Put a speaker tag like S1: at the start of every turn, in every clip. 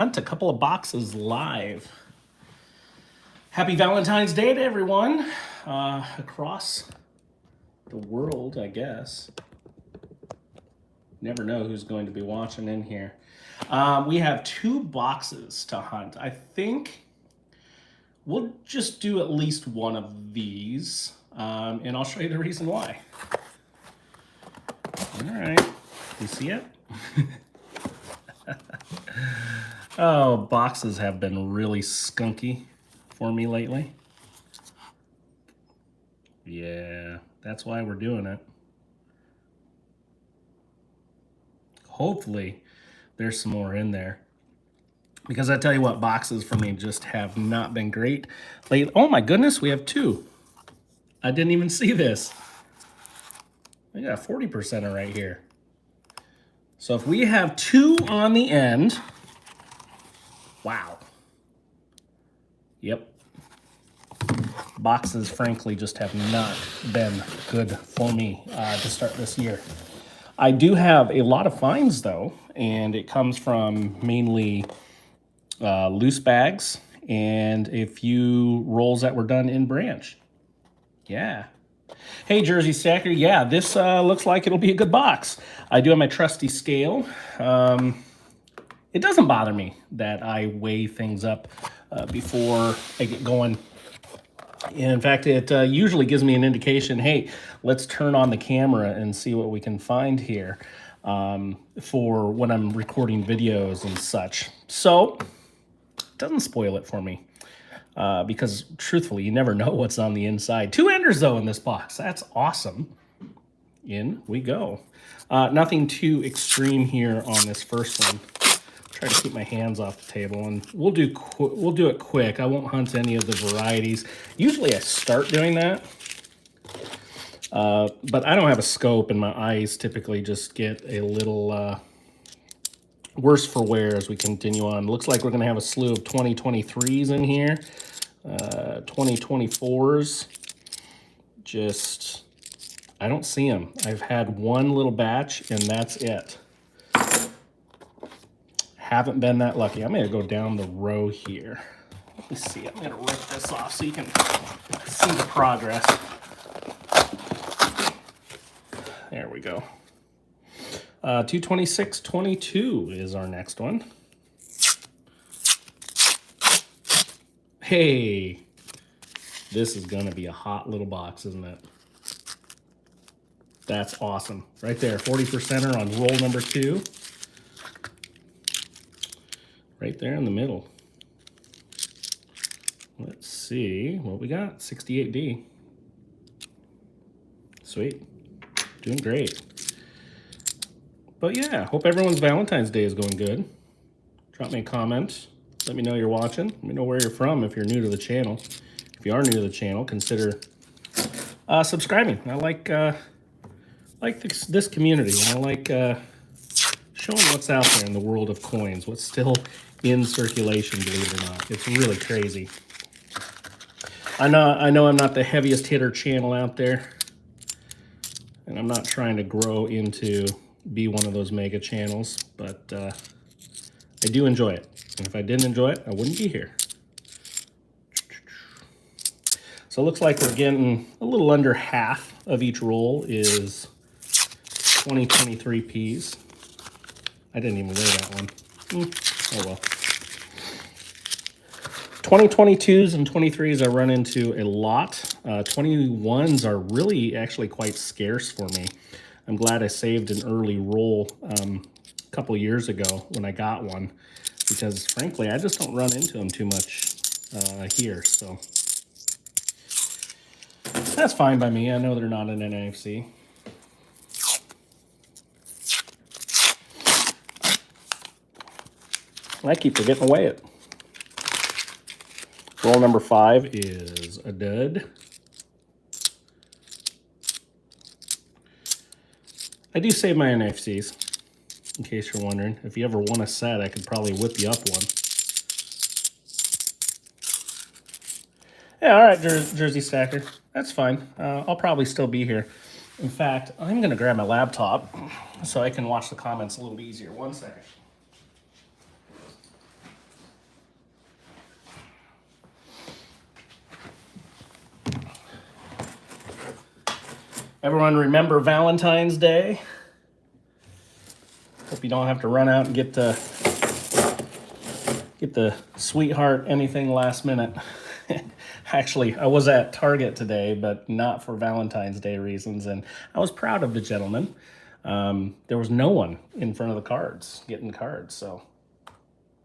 S1: Hunt a couple of boxes live. Happy Valentine's Day to everyone across the world, I guess. Never know who's going to be watching in here. We have 2 boxes to hunt. I think we'll just do at least one of these, and I'll show you the reason why. All right, you see it? Oh, boxes have been really skunky for me lately. Yeah, that's why we're doing it. Hopefully, there's some more in there. Because I tell you what, boxes for me just have not been great lately. Oh my goodness, we have 2. I didn't even see this. We got 40% right here. So if we have 2 on the end, wow. Yep. Boxes, frankly, just have not been good for me to start this year. I do have a lot of finds, though, and it comes from mainly loose bags and a few rolls that were done in branch. Yeah. Hey, Jersey Stacker. Yeah, this looks like it'll be a good box. I do have my trusty scale. It doesn't bother me that I weigh things up before I get going. And in fact, it usually gives me an indication, hey, let's turn on the camera and see what we can find here for when I'm recording videos and such. So it doesn't spoil it for me because truthfully, you never know what's on the inside. 2 enders, though, in this box. That's awesome. In we go. Nothing too extreme here on this first one. Try to keep my hands off the table, and we'll do it quick. I won't hunt any of the varieties. Usually I start doing that, but I don't have a scope, and my eyes typically just get a little worse for wear as we continue on. Looks like we're going to have a slew of 2023s in here, 2024s. Just, I don't see them. I've had one little batch, and that's it. Haven't been that lucky. I'm going to go down the row here. Let me see. I'm going to rip this off so you can see the progress. There we go. 226.22 is our next one. Hey, this is going to be a hot little box, isn't it? That's awesome. Right there, 40%er on roll number 2. Right there in the middle. Let's see what we got. 68D. Sweet. Doing great. But yeah, hope everyone's Valentine's Day is going good. Drop me a comment. Let me know you're watching. Let me know where you're from if you're new to the channel. If you are new to the channel, consider subscribing. I like this community. I like showing what's out there in the world of coins. What's still in circulation, believe it or not. It's really crazy. I know I'm not the heaviest hitter channel out there, and I'm not trying to grow into be one of those mega channels, but I do enjoy it. And if I didn't enjoy it, I wouldn't be here. So it looks like we're getting a little under half of each roll is 2023 Ps. I didn't even weigh that one. Oh well. 2022s and 23s I run into a lot. 21s are really actually quite scarce for me. I'm glad I saved an early roll a couple years ago when I got one, because frankly I just don't run into them too much here. So that's fine by me. I know they're not an NFC. I keep forgetting to weigh it. Roll number 5 is a dud. I do save my NFCs, in case you're wondering. If you ever want a set, I could probably whip you up one. Yeah, all right, Jersey Stacker. That's fine. I'll probably still be here. In fact, I'm going to grab my laptop so I can watch the comments a little easier. One second. Everyone remember Valentine's Day? Hope you don't have to run out and get the sweetheart anything last minute. Actually, I was at Target today, but not for Valentine's Day reasons, and I was proud of the gentleman. There was no one in front of the cards getting cards, so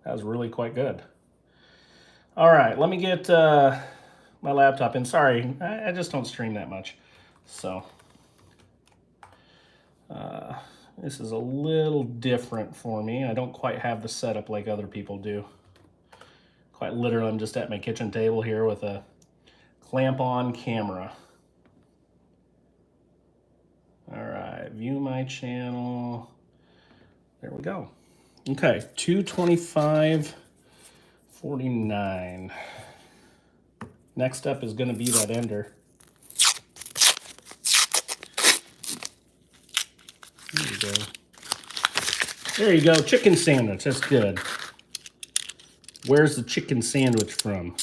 S1: that was really quite good. All right, let me get my laptop in. Sorry, I just don't stream that much, so this is a little different for me. I don't quite have the setup like other people do. Quite literally, I'm just at my kitchen table here with a clamp-on camera. All right, view my channel. There we go. Okay, 225.49. Next up is going to be that ender. There you go. There you go, chicken sandwich. That's good. Where's the chicken sandwich from?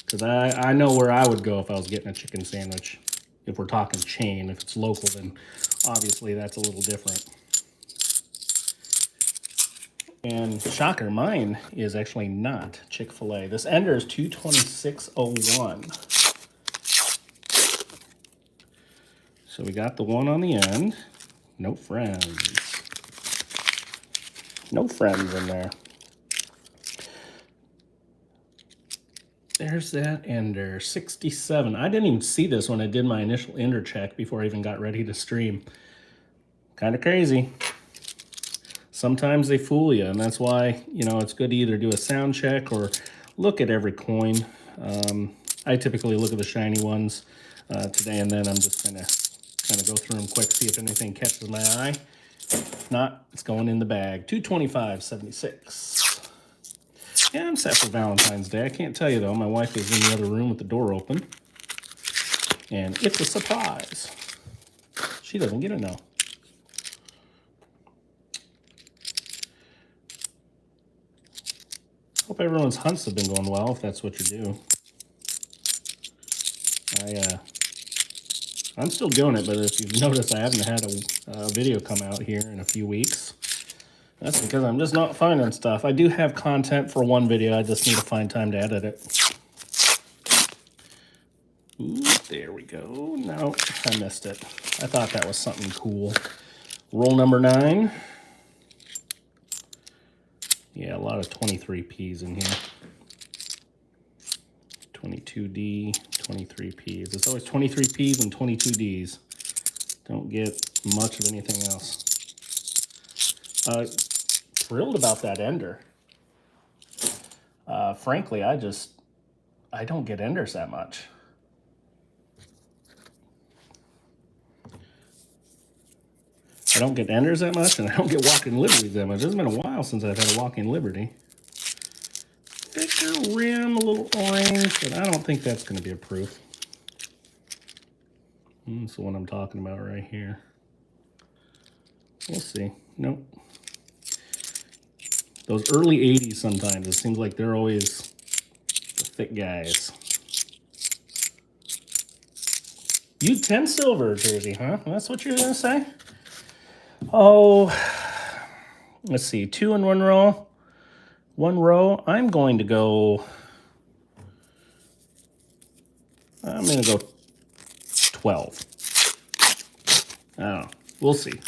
S1: Because I know where I would go if I was getting a chicken sandwich. If we're talking chain, if it's local, then obviously that's a little different. And shocker, mine is actually not Chick-fil-A. This ender is 226.01. So we got the one on the end. No friends. No friends in there. There's that ender, 67. I didn't even see this when I did my initial ender check before I even got ready to stream. Kind of crazy. Sometimes they fool you, and that's why, you know, it's good to either do a sound check or look at every coin. I typically look at the shiny ones today, and then I'm just going to kind of go through them quick, see if anything catches my eye. If not, it's going in the bag. 225.76. Yeah, I'm set for Valentine's Day. I can't tell you, though. My wife is in the other room with the door open. And it's a surprise. She doesn't get to know. Hope everyone's hunts have been going well, if that's what you do. I'm still doing it, but if you've noticed, I haven't had a video come out here in a few weeks. That's because I'm just not finding stuff. I do have content for one video. I just need to find time to edit it. Ooh, there we go. No, I missed it. I thought that was something cool. Roll number 9. Yeah, a lot of 23Ps in here. 22D, 23Ps. It's always 23Ps and 22Ds. Don't get much of anything else. Thrilled about that ender. Frankly, I don't get enders that much. I don't get enders that much, and I don't get walking liberties that much. It's been a while since I've had a walking liberty. Thicker rim, a little orange, but I don't think that's going to be a proof. That's the one I'm talking about right here. We'll see. Nope. Those early 80s sometimes, it seems like they're always the thick guys. You 10 silver jersey, huh? That's what you're going to say? Oh, let's see. 2 in 1 row. 1 row. I'm going to go 12. I don't know. We'll see.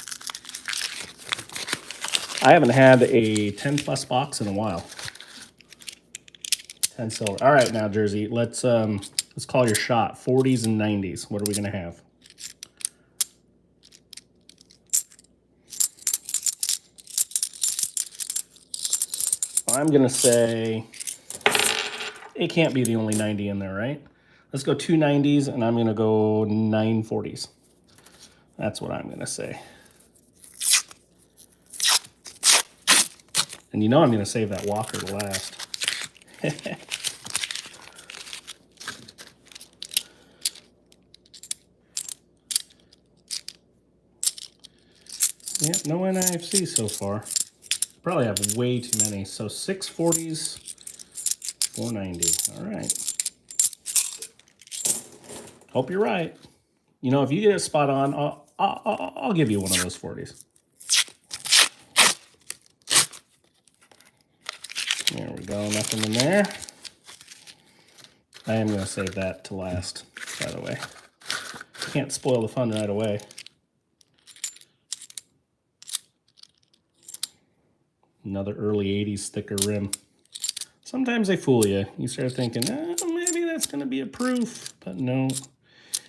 S1: I haven't had a 10 plus box in a while. 10 silver. All right, now jersey. Let's call your shot. 40s and 90s. What are we gonna have? I'm gonna say it can't be the only 90 in there, right? Let's go 2 90s, and I'm gonna go 9 40s. That's what I'm gonna say. And you know I'm going to save that Walker to last. Yep, no NIFC so far. Probably have way too many. So 640s, 490. All right. Hope you're right. You know, if you get it spot on, I'll give you one of those 40s. There we go, nothing in there. I am going to save that to last, by the way. Can't spoil the fun right away. Another early 80s thicker rim. Sometimes they fool you. You start thinking, maybe that's going to be a proof. But no,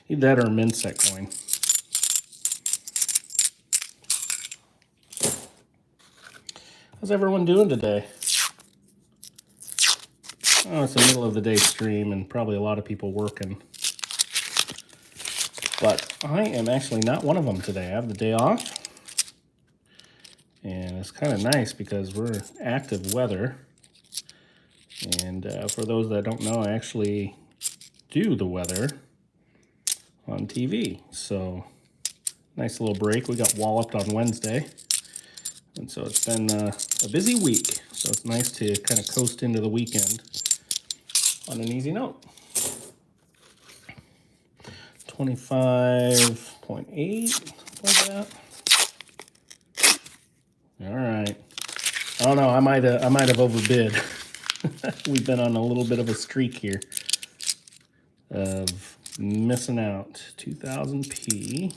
S1: either that or a mint set coin. How's everyone doing today? Oh, it's the middle of the day stream and probably a lot of people working. But I am actually not one of them today. I have the day off. And it's kind of nice because we're active weather. And for those that don't know, I actually do the weather on TV. So nice little break. We got walloped on Wednesday. And so it's been a busy week. So it's nice to kind of coast into the weekend on an easy note. 25.8, like that. All right. I don't know. I might have overbid. We've been on a little bit of a streak here of missing out. 2000p.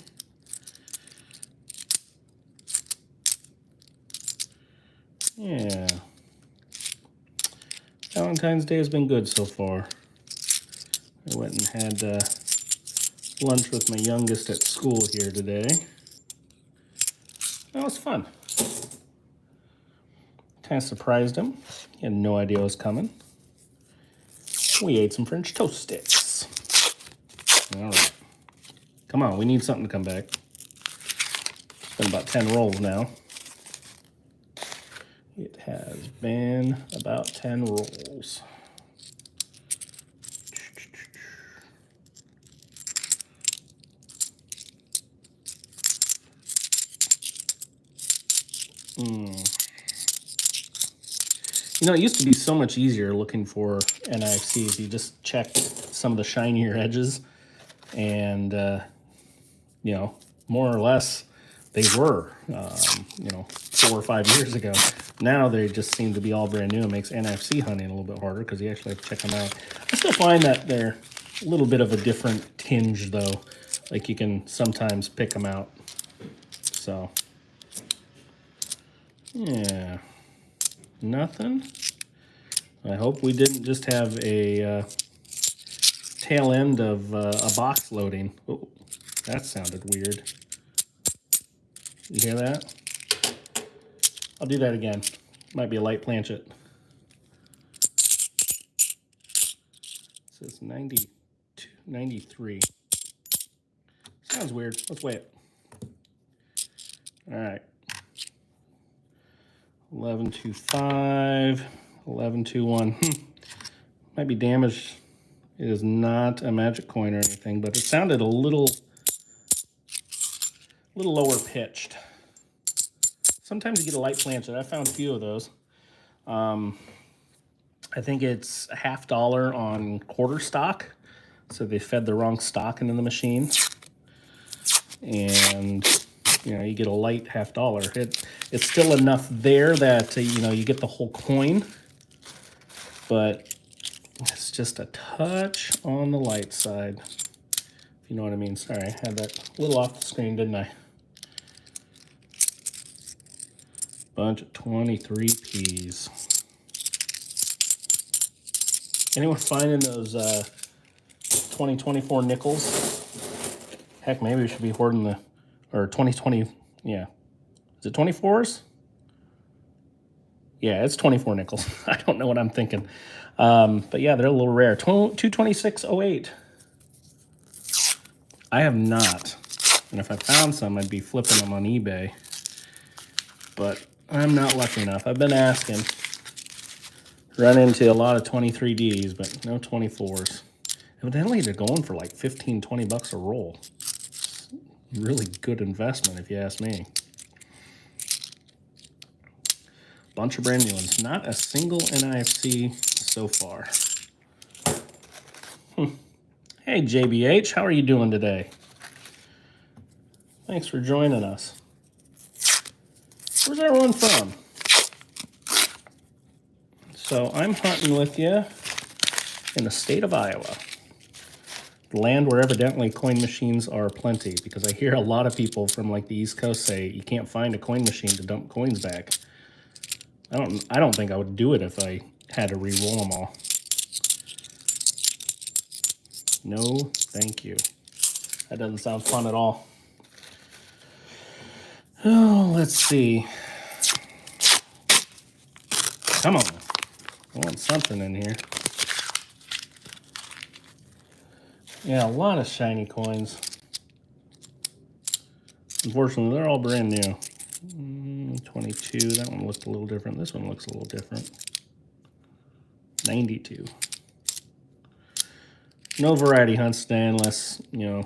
S1: Yeah. Valentine's Day has been good so far. I went and had lunch with my youngest at school here today. That was fun. Kind of surprised him. He had no idea it was coming. We ate some French toast sticks. All right. Come on, we need something to come back. It's been about 10 rolls now. It has been about 10 rolls. You know, it used to be so much easier looking for NIFCs. You just checked some of the shinier edges and, you know, more or less they were, you know, 4 or 5 years ago. Now they just seem to be all brand new. It makes NFC hunting a little bit harder because you actually have to check them out. I still find that they're a little bit of a different tinge, though. Like you can sometimes pick them out. So, yeah. Nothing. I hope we didn't just have a tail end of a box loading. Oh, that sounded weird. You hear that? I'll do that again. Might be a light planchet. It says 92, 93. Sounds weird. Let's weigh it. All right. 11.25, 11.21. Might be damaged. It is not a magic coin or anything, but it sounded a little lower pitched. Sometimes you get a light planchet. I found a few of those. I think it's $50 on quarter stock, so they fed the wrong stock into the machine, and you know, you get a light $50. It's still enough there that you know, you get the whole coin, but it's just a touch on the light side, if you know what I mean. Sorry, I had that a little off the screen, didn't I? Bunch of 23Ps. Anyone finding those 2024 nickels? Heck, maybe we should be hoarding the, or 2020, yeah. Is it 24s? Yeah, it's 24 nickels. I don't know what I'm thinking. But yeah, they're a little rare. 226.08. I have not. And if I found some, I'd be flipping them on eBay. But I'm not lucky enough. I've been asking. Run into a lot of 23Ds, but no 24s. Evidently, they're going for like 15, 20 bucks a roll. Really good investment, if you ask me. Bunch of brand new ones. Not a single NIFC so far. Hey, JBH, how are you doing today? Thanks for joining us. Where's everyone from? So I'm hunting with you in the state of Iowa. The land where evidently coin machines are plenty, because I hear a lot of people from like the East Coast say you can't find a coin machine to dump coins back. I don't think I would do it if I had to re-roll them all. No, thank you. That doesn't sound fun at all. Oh, let's see. Come on. I want something in here. Yeah, a lot of shiny coins. Unfortunately, they're all brand new. 22, that one looked a little different. This one looks a little different. 92. No variety hunts today unless, you know,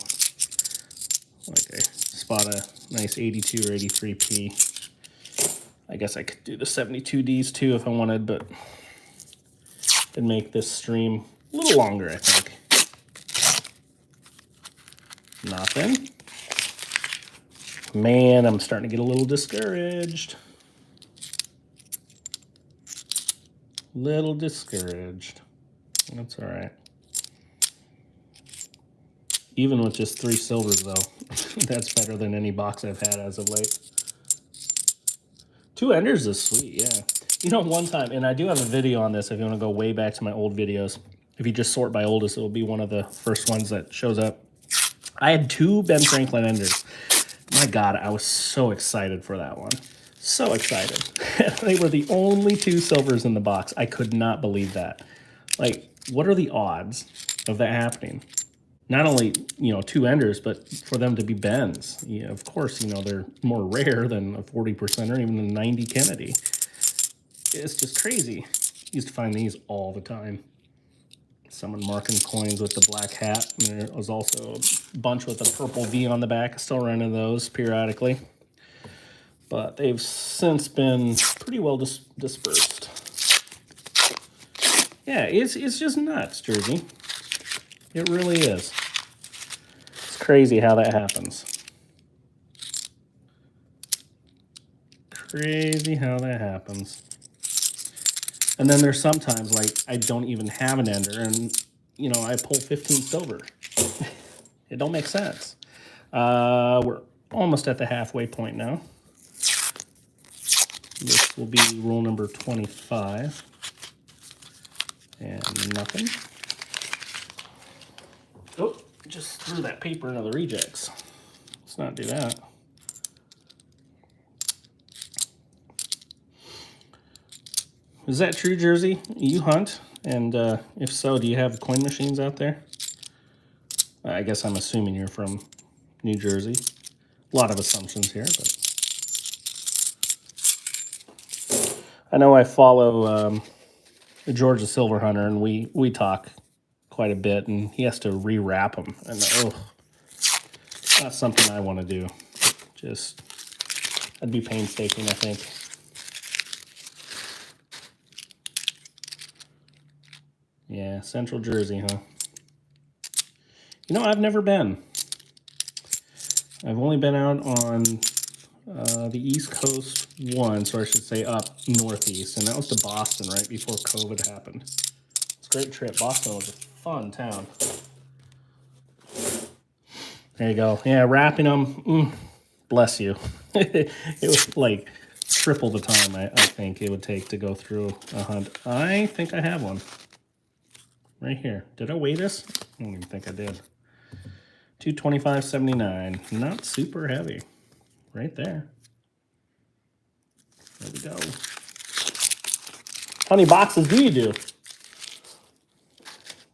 S1: like I spot a nice 82 or 83p. I guess I could do the 72Ds too if I wanted, but it'd make this stream a little longer, I think. Nothing. Man, I'm starting to get a little discouraged. Little discouraged. That's all right. Even with just 3 silvers, though, that's better than any box I've had as of late. 2 enders is sweet, yeah. You know, one time, and I do have a video on this if you want to go way back to my old videos. If you just sort by oldest, it will be one of the first ones that shows up. I had 2 Ben Franklin enders. My God, I was so excited for that one. So excited. They were the only 2 silvers in the box. I could not believe that. Like, what are the odds of that happening? Not only, you know, 2 enders, but for them to be Bens. Yeah, of course, you know, they're more rare than a 40% or even a 90 Kennedy. It's just crazy. Used to find these all the time. Someone marking coins with the black hat. And there was also a bunch with a purple V on the back. I still run into those periodically. But they've since been pretty well dispersed. Yeah, it's just nuts, Jersey. It really is. It's crazy how that happens. Crazy how that happens. And then there's sometimes, like, I don't even have an ender, and, you know, I pull 15 silver. It don't make sense. We're almost at the halfway point now. This will be rule number 25. And nothing. Oh, just threw that paper into the rejects. Let's not do that. Is that true, Jersey? You hunt? And if so, do you have coin machines out there? I guess I'm assuming you're from New Jersey. A lot of assumptions here, but I know I follow George the Silver Hunter, and we talk quite a bit, and he has to rewrap them. And that's something I want to do. Just, that'd be painstaking, I think. Yeah, Central Jersey, huh? You know, I've never been. I've only been out on the East Coast once, or I should say up northeast, and that was to Boston right before COVID happened. It's a great trip. Boston was a fun town. There you go. Yeah, wrapping them. Bless you. It was like triple the time I think it would take to go through a hunt. I think I have one. Right here. Did I weigh this? I don't even think I did. 225.79. Not super heavy. Right there. There we go. How many boxes do you do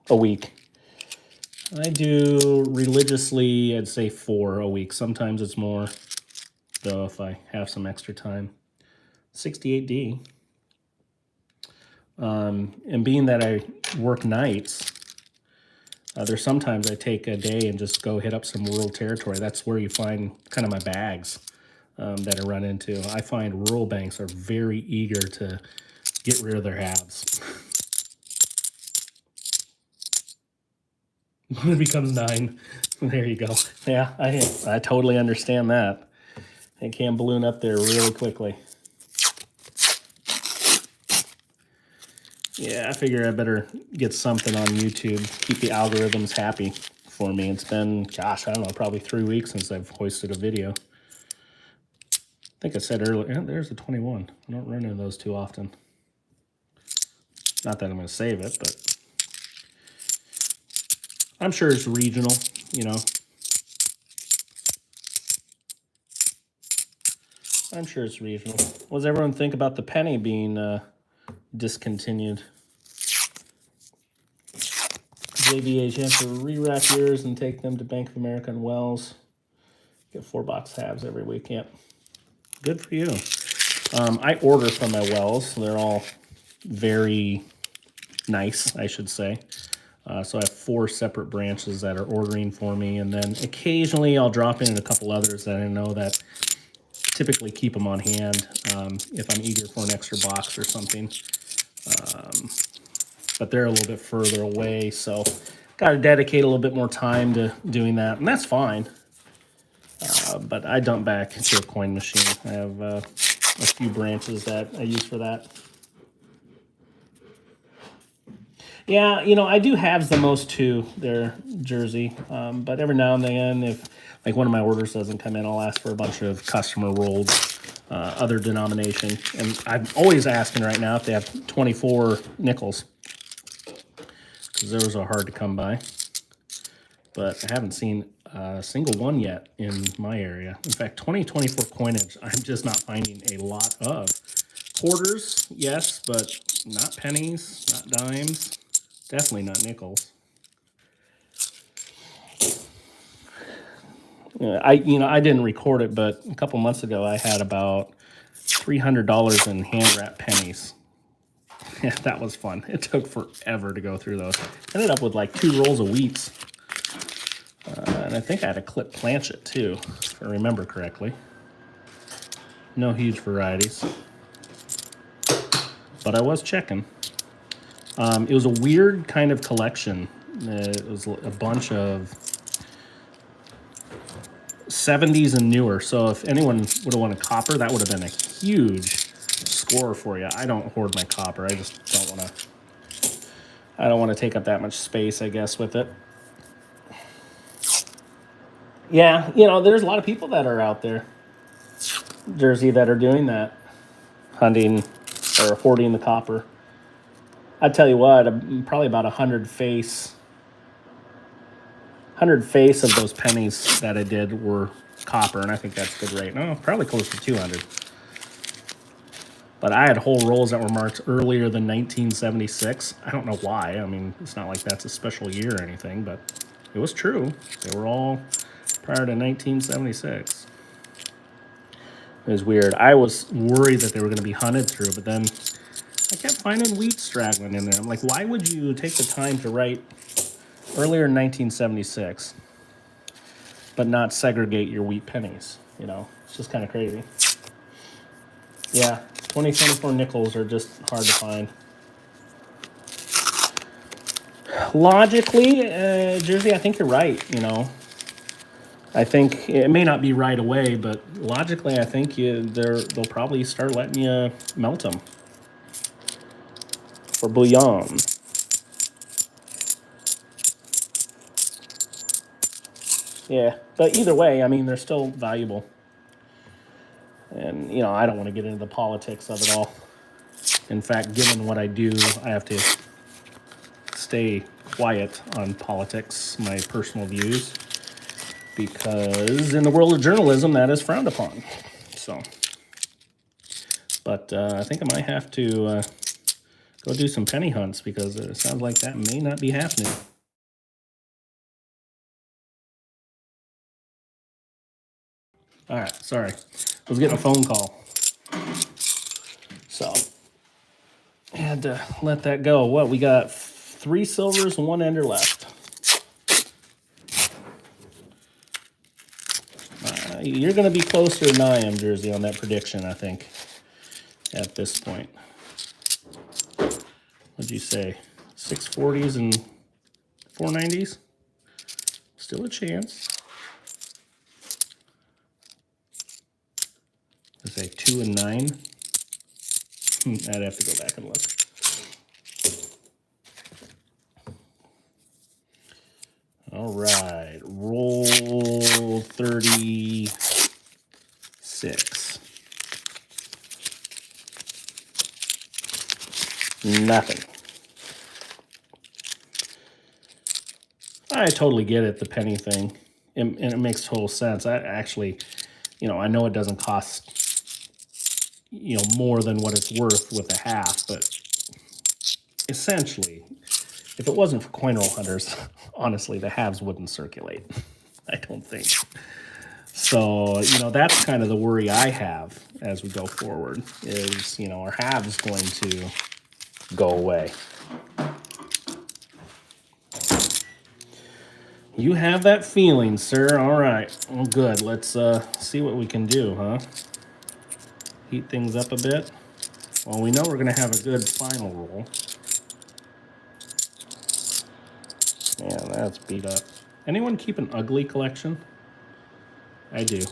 S1: a week? I do religiously, I'd say 4 a week. Sometimes it's more, though, if I have some extra time. 68D. And being that I work nights, there's sometimes I take a day and just go hit up some rural territory. That's where you find kind of my bags that I run into. I find rural banks are very eager to get rid of their halves. When it becomes 9. There you go. Yeah, I totally understand that. It can balloon up there really quickly. Yeah, I figure I better get something on YouTube, keep the algorithms happy for me. It's been, gosh, I don't know, probably 3 weeks since I've hoisted a video. I think I said earlier, yeah, there's a 21. I don't run into those too often. Not that I'm going to save it, but I'm sure it's regional, you know. I'm sure it's regional. What does everyone think about the penny being discontinued? JBH, you have to rewrap yours and take them to Bank of America and Wells. Get 4-box halves every week. Yep. Good for you. I order from my Wells. They're all very nice, I should say. So I have 4 separate branches that are ordering for me, and then occasionally I'll drop in a couple others that I know that typically keep them on hand if I'm eager for an extra box or something. But they're a little bit further away, so got to dedicate a little bit more time to doing that, and that's fine. But I dump back to a coin machine. I have a few branches that I use for that. Yeah, you know, I do halves the most too there, Jersey. But every now and then, if like one of my orders doesn't come in, I'll ask for a bunch of customer rolled other denomination. And I'm always asking right now if they have 24 nickels, because those are hard to come by. But I haven't seen a single one yet in my area. In fact, 2024 coinage, I'm just not finding a lot of. Quarters, yes, but not pennies, not dimes, definitely not nickels. I didn't record it, but a couple months ago I had about $300 in hand wrap pennies. Yeah, that was fun. It took forever to go through those. Ended up with like 2 rolls of wheats. And I think I had a clip planchet too, if I remember correctly. No huge varieties. But I was checking. It was a weird kind of collection. It was a bunch of 70s and newer. So if anyone would have wanted copper, that would have been a huge score for you. I don't hoard my copper. I just don't want to. I don't want to take up that much space, I guess, with it. Yeah, you know, there's a lot of people that are out there, Jersey, that are doing that, hunting or hoarding the copper. I tell you what, probably about 100 face of those pennies that I did were copper, and I think that's good rate. No, probably close to 200. But I had whole rolls that were marked earlier than 1976. I don't know why. I mean, it's not like that's a special year or anything, but it was true. They were all prior to 1976. It was weird. I was worried that they were going to be hunted through, but then I kept finding wheat straggling in there. I'm like, why would you take the time to write earlier in 1976, but not segregate your wheat pennies? You know, it's just kind of crazy. Yeah, 2024 nickels are just hard to find. Logically, Jersey, I think you're right, you know. I think it may not be right away, but logically, I think they'll probably start letting you melt them for bouillon. Yeah, but either way, I mean, they're still valuable. And, you know, I don't want to get into the politics of it all. In fact, given what I do, I have to stay quiet on politics, my personal views, because in the world of journalism, that is frowned upon. So, but I think I might have to go do some penny hunts, because it sounds like that may not be happening. All right, sorry. I was getting a phone call. So, I had to let that go. What, we got 3 silvers and 1 ender left. You're going to be closer than I am, Jersey, on that prediction, I think, at this point. What'd you say? 640s and 490s? Still a chance. I say 2 and 9. I'd have to go back and look. All right, roll 36. Nothing. I totally get it, the penny thing, and it makes total sense. I actually, I know it doesn't cost, more than what it's worth with a half, but essentially, if it wasn't for coin roll hunters, honestly, the halves wouldn't circulate. I don't think. So, that's kind of the worry I have as we go forward is, our halves going to go away. You have that feeling, sir. All right. Well, good. Let's see what we can do, huh? Heat things up a bit. Well, we know we're going to have a good final roll. Man, that's beat up. Anyone keep an ugly collection? I do.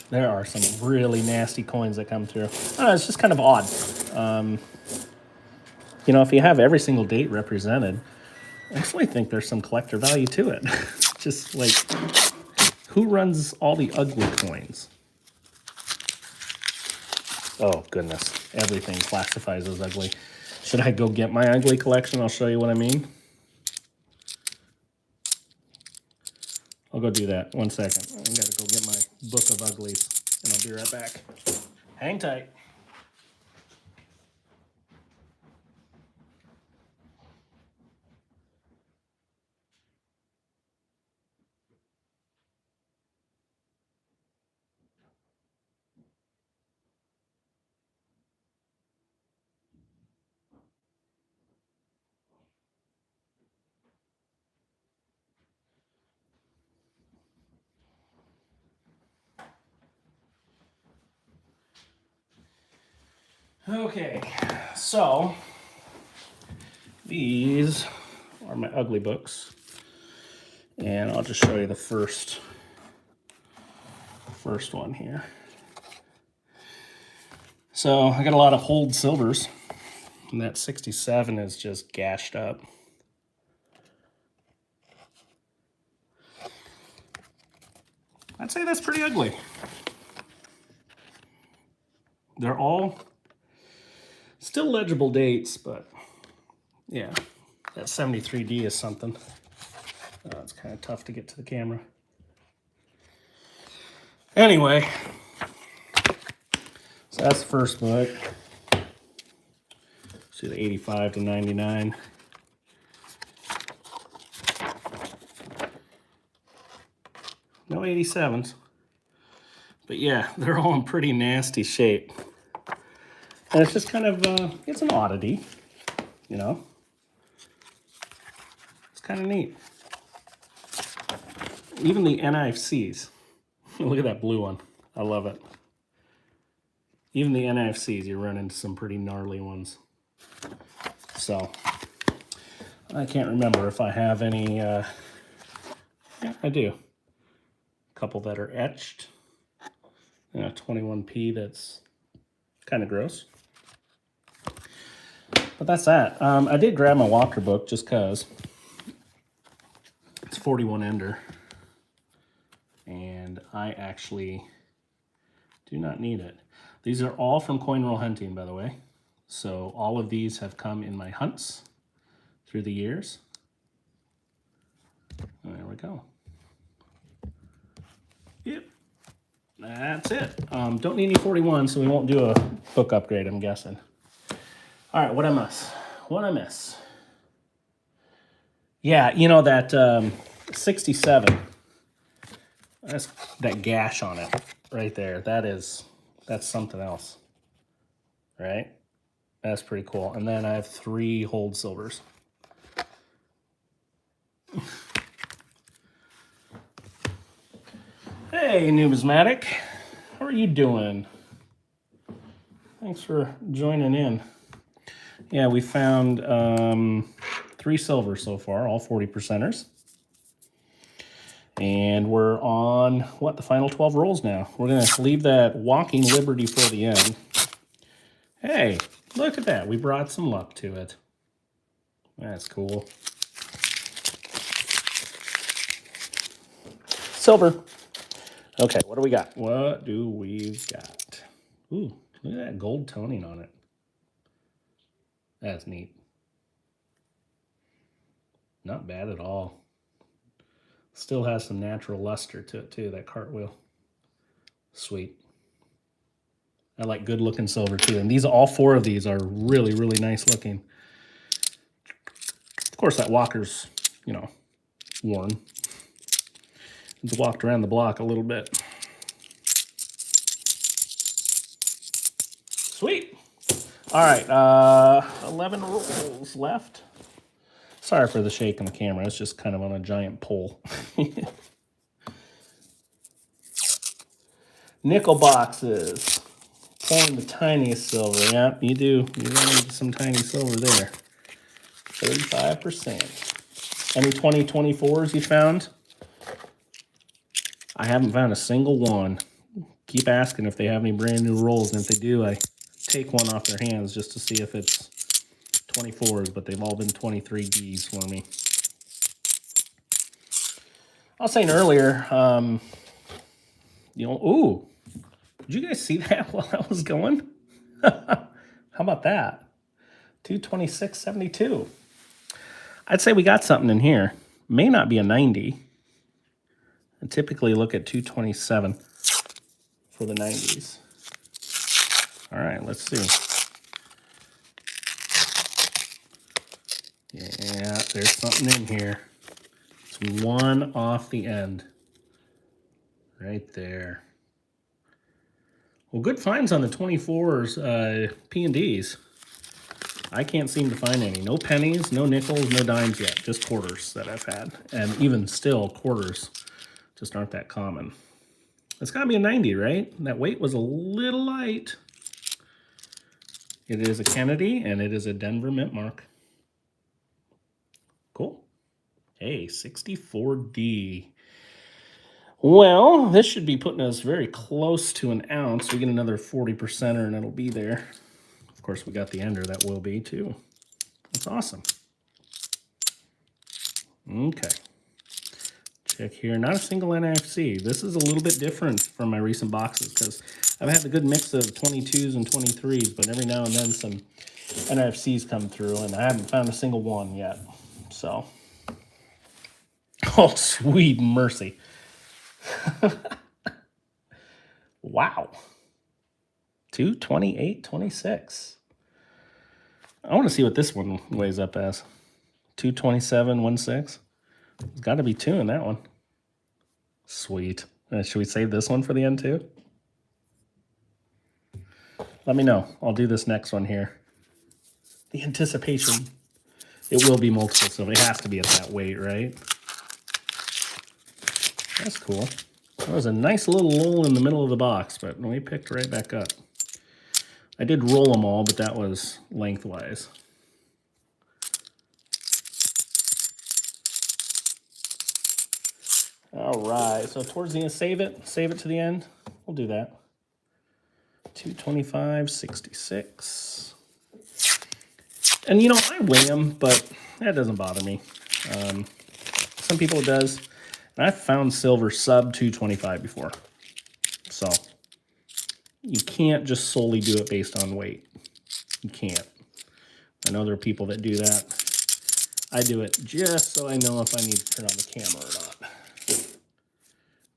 S1: There are some really nasty coins that come through. I don't know, it's just kind of odd. If you have every single date represented, I actually think there's some collector value to it. Just like, who runs all the ugly coins? Oh, goodness. Everything classifies as ugly. Should I go get my ugly collection? I'll show you what I mean. I'll go do that. 1 second. I gotta go get my book of uglies, and I'll be right back. Hang tight. Okay, so these are my ugly books, and I'll just show you the first one here. So I got a lot of hold silvers, and that 67 is just gashed up. I'd say that's pretty ugly. They're all still legible dates, but yeah, that 73D is something. It's kind of tough to get to the camera. Anyway, so that's the first book. See the 85 to 99. No 87s. But yeah, they're all in pretty nasty shape. And it's just kind of, it's an oddity, It's kind of neat. Even the NIFCs. Look at that blue one. I love it. Even the NIFCs, you run into some pretty gnarly ones. So, I can't remember if I have any, yeah, I do. A couple that are etched. 21p that's kind of gross. But that's that. I did grab my Walker book just because it's 41 Ender. And I actually do not need it. These are all from Coin Roll Hunting, by the way. So all of these have come in my hunts through the years. There we go. Yep. That's it. Don't need any 41, so we won't do a book upgrade, I'm guessing. All right, what I miss? What I miss? Yeah, that 67. That's that gash on it right there. That's something else, right? That's pretty cool. And then I have 3 hold silvers. Hey, Numismatic. How are you doing? Thanks for joining in. Yeah, we found 3 silver so far, all 40%ers. And we're on, what, the final 12 rolls now. We're going to leave that Walking Liberty for the end. Hey, look at that. We brought some luck to it. That's cool. Silver. Okay, what do we got? What do we got? Ooh, look at that gold toning on it. That's neat. Not bad at all. Still has some natural luster to it too, that cartwheel. Sweet. I like good looking silver too. And these, all four of these are really, really nice looking. Of course, that walker's, you know, worn. It's walked around the block a little bit. Sweet. All right, 11 rolls left. Sorry for the shake on the camera. It's just kind of on a giant pole. Nickel boxes. Pulling the tiniest silver. Yeah, you do. You run into some tiny silver there. 35%. Any 2024s you found? I haven't found a single one. Keep asking if they have any brand new rolls, and if they do, I take one off their hands just to see if it's 24s, but they've all been 23Ds for me. I was saying earlier, you know, ooh, did you guys see that while I was going? How about that? 226.72. I'd say we got something in here. May not be a 90. I typically look at 227 for the 90s. All right, let's see. Yeah, there's something in here. It's one off the end. Right there. Well, good finds on the 24s, P&Ds. I can't seem to find any. No pennies, no nickels, no dimes yet. Just quarters that I've had. And even still, quarters just aren't that common. It's got to be a 90, right? That weight was a little light. It is a Kennedy, and it is a Denver Mint Mark. Cool. Hey, 64D. Well, this should be putting us very close to an ounce. We get another 40%er, and it'll be there. Of course, we got the ender that will be, too. That's awesome. Okay. Check here. Not a single NFC. This is a little bit different from my recent boxes because I've had a good mix of 22s and 23s, but every now and then some NFCs come through, and I haven't found a single one yet. So, oh, sweet mercy. Wow. 228.26. I want to see what this one weighs up as. 227.16. There's got to be two in that one. Sweet. Should we save this one for the end too? Let me know. I'll do this next one here. The anticipation. It will be multiple silver. It has to be at that weight, right? That's cool. That was a nice little lull in the middle of the box, but we picked right back up. I did roll them all, but that was lengthwise. All right, so towards the end, save it to the end. We'll do that. 225.66. And you know, I weigh them, but that doesn't bother me. Some people it does. And I've found silver sub 225 before. So you can't just solely do it based on weight. You can't. I know there are people that do that. I do it just so I know if I need to turn on the camera or not.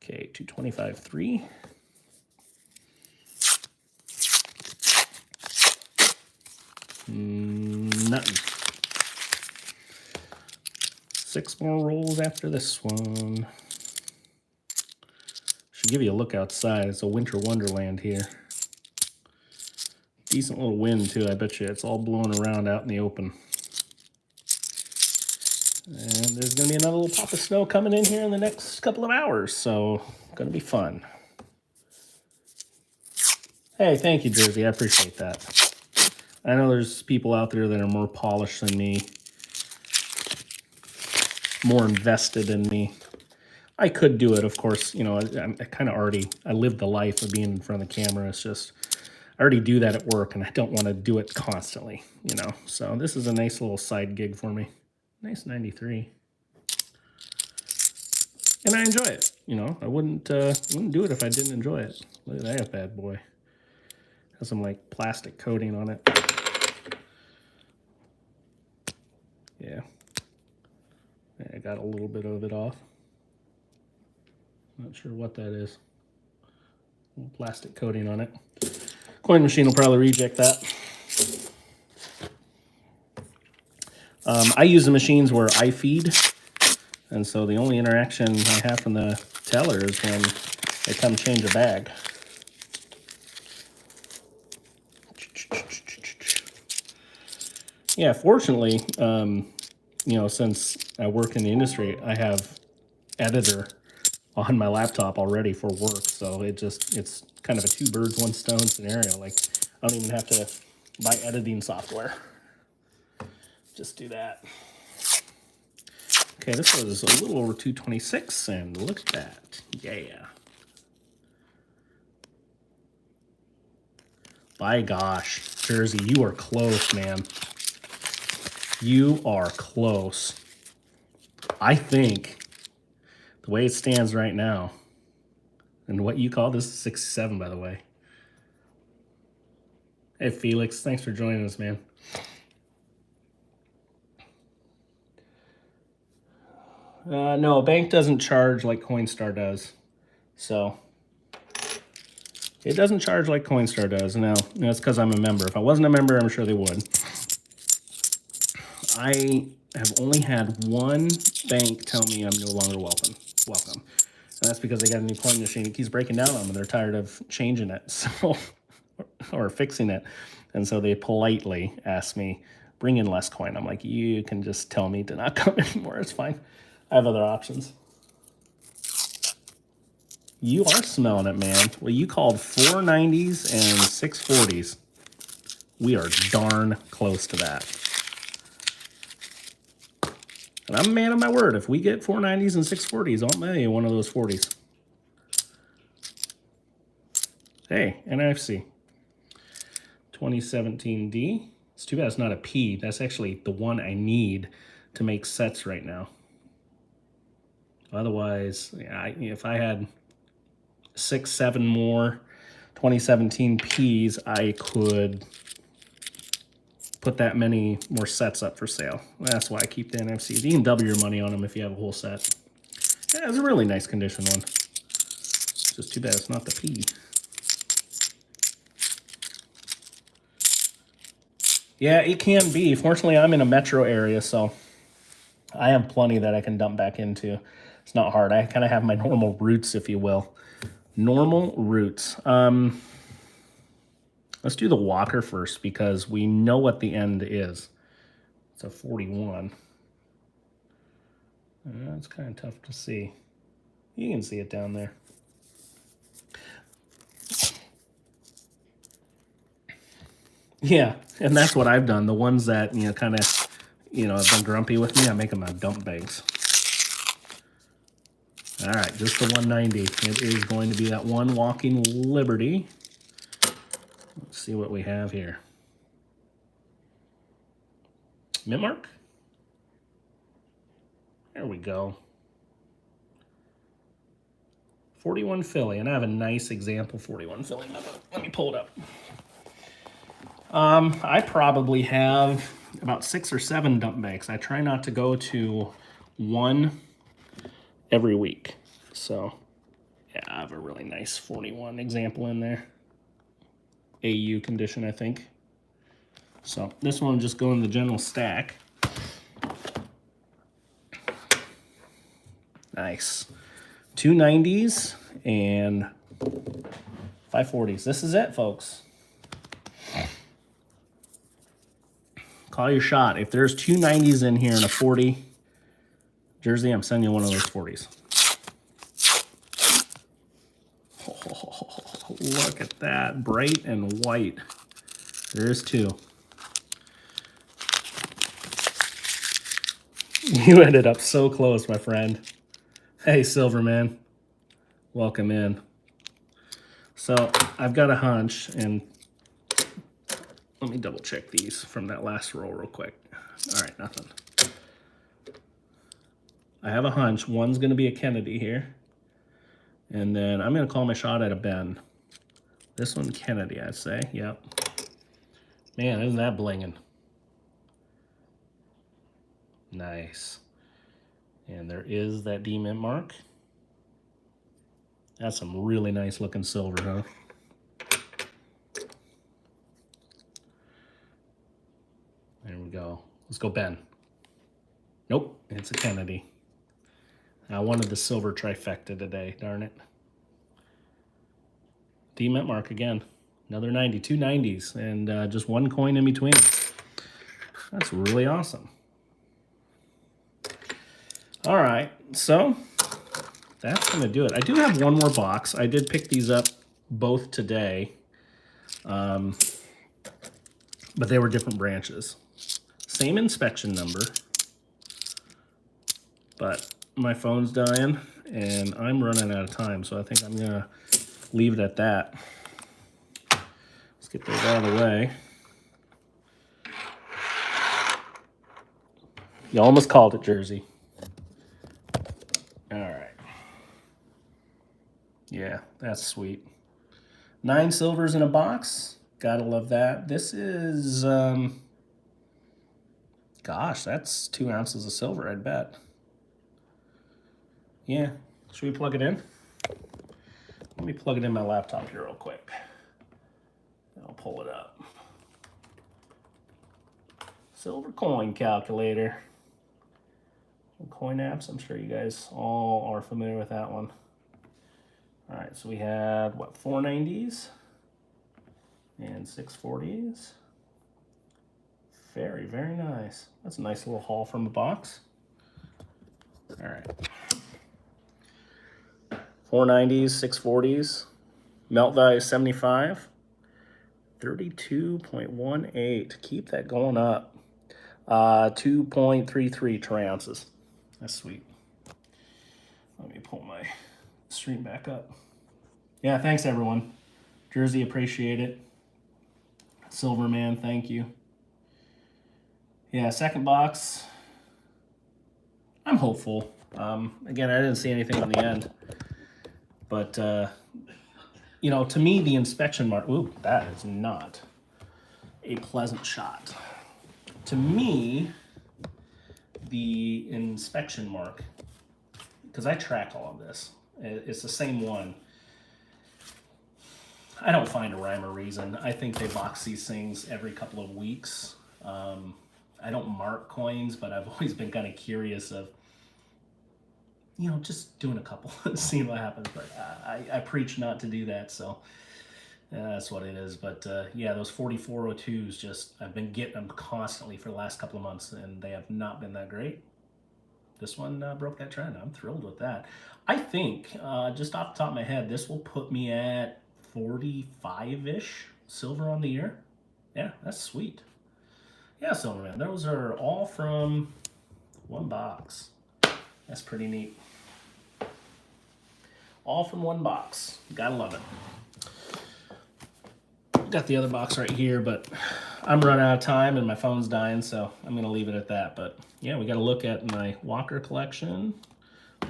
S1: Okay, 225.3. Nothing. 6 more rolls after this one. Should give you a look outside. It's a winter wonderland here. Decent little wind too. I bet you it's all blowing around out in the open. And there's going to be another little pop of snow coming in here in the next couple of hours, so going to be fun. Hey, thank you, Jersey. I appreciate that. I know there's people out there that are more polished than me, more invested in me. I could do it, of course. You know, I kind of already, I live the life of being in front of the camera. It's just, I already do that at work, and I don't want to do it constantly, you know. So this is a nice little side gig for me. Nice 93. And I enjoy it. You know, I wouldn't do it if I didn't enjoy it. Look at that bad boy. Has some like plastic coating on it. Yeah. I got a little bit of it off. Not sure what that is. Plastic coating on it. Coin machine will probably reject that. I use the machines where I feed, and so the only interaction I have from the teller is when they come change a bag. Yeah, fortunately, you know, since I work in the industry, I have editor on my laptop already for work, so it's kind of a two birds, one stone scenario. Like, I don't even have to buy editing software. Just do that. Okay, this was a little over 226, and look at that. Yeah. By gosh, Jersey, you are close, man. You are close. I think the way it stands right now, and what you call this is 67, by the way. Hey, Felix, thanks for joining us, man. No, bank doesn't charge like Coinstar does. So it doesn't charge like Coinstar does. Now, that's because I'm a member. If I wasn't a member, I'm sure they would. I have only had one bank tell me I'm no longer welcome. And that's because they got a new coin machine. It keeps breaking down on them. They're tired of changing it, so or fixing it. And so they politely ask me, bring in less coin. I'm like, you can just tell me to not come anymore. It's fine. I have other options. You are smelling it, man. Well, you called 490s and 640s. We are darn close to that. And I'm a man of my word. If we get 490s and 640s, I'll mail you one of those 40s. Hey, NFC. 2017D. It's too bad it's not a P. That's actually the one I need to make sets right now. Otherwise, yeah, if I had 6, 7 more 2017 Ps, I could put that many more sets up for sale. That's why I keep the NFCs. You can double your money on them if you have a whole set. Yeah, it's a really nice condition one. It's just too bad it's not the P. Yeah, it can be. Fortunately, I'm in a metro area, so I have plenty that I can dump back into. It's not hard. I kind of have my normal routes, if you will. Normal routes. Let's do the Walker first because we know what the end is. It's a 41. It's kind of tough to see. You can see it down there. Yeah, and that's what I've done. The ones that, kind of, have been grumpy with me, I make them out dump bags. All right, just the 190. It is going to be that one Walking Liberty. Let's see what we have here. Mint mark? There we go. 41 Philly, and I have a nice example 41 Philly. Let me pull it up. I probably have about 6 or 7 dump bags. I try not to go to one every week. So, yeah, I have a really nice 41 example in there. AU condition, I think. So, this one will just go in the general stack. Nice. 290s and 540s. This is it, folks. Call your shot. If there's 290s in here and a 40, Jersey, I'm sending you one of those 40s. Oh, look at that. Bright and white. There's 2. You ended up so close, my friend. Hey, Silverman. Welcome in. So I've got a hunch, and let me double check these from that last roll real quick. All right, nothing. I have a hunch. One's going to be a Kennedy here. And then I'm going to call my shot at a Ben. This one, Kennedy, I'd say. Yep. Man, isn't that blinging? Nice. And there is that D-mint mark. That's some really nice looking silver, huh? There we go. Let's go Ben. Nope, it's a Kennedy. I wanted the silver trifecta today, darn it. D-mint mark again. Another 90, two 90s, and just one coin in between them. That's really awesome. All right, so that's going to do it. I do have one more box. I did pick these up both today, but they were different branches. Same inspection number, but my phone's dying, and I'm running out of time, so I think I'm going to leave it at that. Let's get those out of the way. You almost called it, Jersey. All right. Yeah, that's sweet. 9 silvers in a box. Gotta love that. This is, gosh, that's 2 ounces of silver, I'd bet. Yeah. Should we plug it in? Let me plug it in my laptop here real quick. I'll pull it up. Silver coin calculator. Coin apps, I'm sure you guys all are familiar with that one. All right, so we had, what, 490s and 640s. Very, very nice. That's a nice little haul from the box. All right. 490s, 640s. Melt value 75. 32.18. Keep that going up. 2.33 troy ounces. That's sweet. Let me pull my stream back up. Yeah, thanks everyone. Jersey, appreciate it. Silverman, thank you. Yeah, second box. I'm hopeful. Again, I didn't see anything on the end. But, you know, to me, the inspection mark... Ooh, that is not a pleasant shot. To me, the inspection mark, because I track all of this, it's the same one. I don't find a rhyme or reason. I think they box these things every couple of weeks. I don't mark coins, but I've always been kind of curious of, you know, just doing a couple and seeing what happens. But I preach not to do that, so that's what it is. But yeah, those 4402s, just I've been getting them constantly for the last couple of months, and they have not been that great. This one broke that trend. I'm thrilled with that. I think, just off the top of my head, this will put me at 45-ish silver on the year. Yeah, that's sweet. Yeah, Silverman, those are all from one box. That's pretty neat. All from one box. Gotta love it. Got the other box right here, but I'm running out of time and my phone's dying, so I'm gonna leave it at that. But yeah, we gotta look at my Walker collection,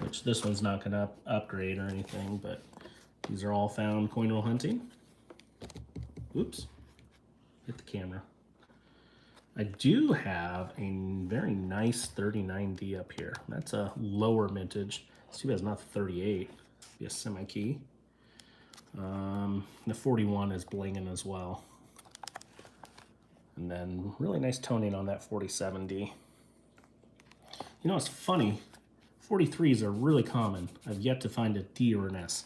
S1: which this one's not gonna upgrade or anything, but these are all found coin roll hunting. Oops, hit the camera. I do have a very nice 39D up here. That's a lower mintage. It's too bad it's not 38. Be a semi-key. The 41 is blinging as well. And then really nice toning on that 47D. You know, it's funny. 43s are really common. I've yet to find a D or an S.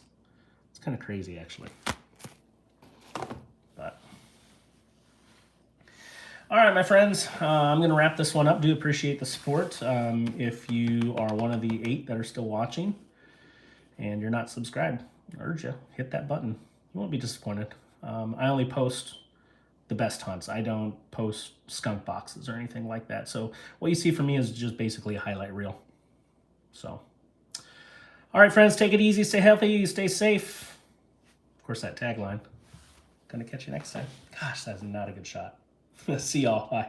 S1: It's kind of crazy, actually. But all right, my friends, I'm going to wrap this one up. Do appreciate the support. If you are one of the 8 that are still watching and you're not subscribed, I urge you, hit that button. You won't be disappointed. I only post the best hunts. I don't post skunk boxes or anything like that. So what you see from me is just basically a highlight reel. So All right, friends, take it easy, stay healthy, stay safe. Of course, that tagline. Gonna catch you next time. Gosh, that's not a good shot. See y'all. Bye.